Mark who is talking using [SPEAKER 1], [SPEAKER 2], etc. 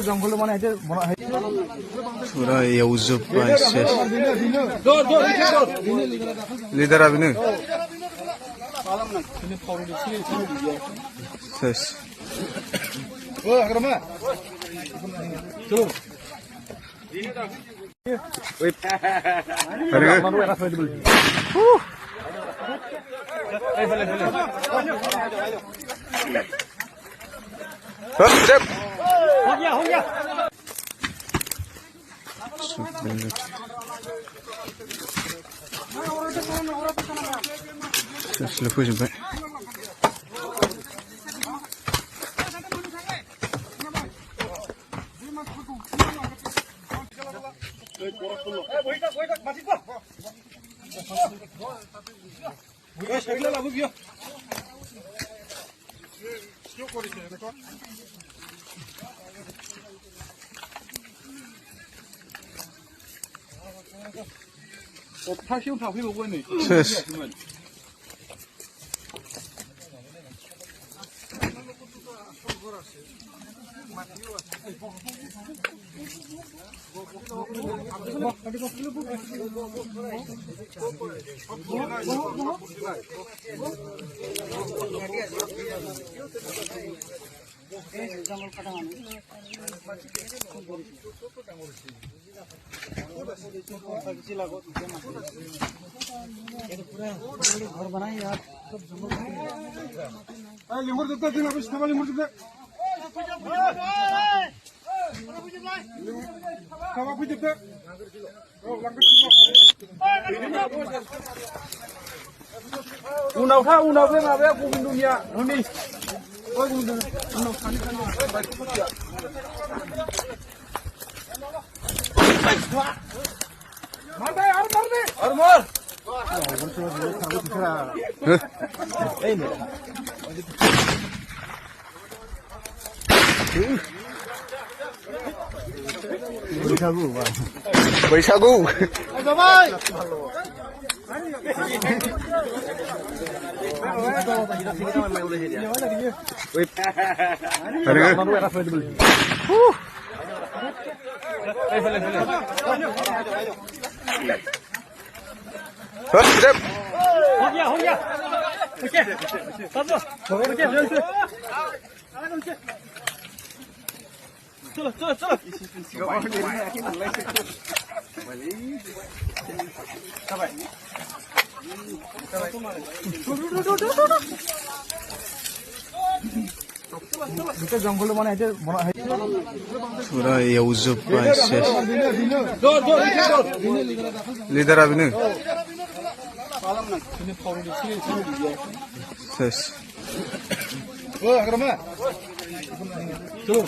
[SPEAKER 1] জঙ্গল মানে
[SPEAKER 2] পুরা ইউজুব পাইছে লিডার আবিনে শেষ
[SPEAKER 1] ও আকরামা চলো ওই আরে আমারও এটা ফেলে দিবি এই ফেলে हो गया
[SPEAKER 2] फोजोबबाय
[SPEAKER 1] 他胸膛会有问题。
[SPEAKER 2] 是。
[SPEAKER 1] घर बनाए यार लिंगुर देता दिन अभी सामान लिंगुर देता कब आप देता उनाव था उनाव ले माबे गुबुन दुनिया हनि ओइ गुबुन उनाव खानि बाइक फटिया मार दे और मार
[SPEAKER 2] बैसागु
[SPEAKER 1] हो गया ओके चलो জঙ্গল মানে
[SPEAKER 2] পুরা ইউজুব পাইছে লিডার আবিনে শেষ
[SPEAKER 1] ও আকরামা চলো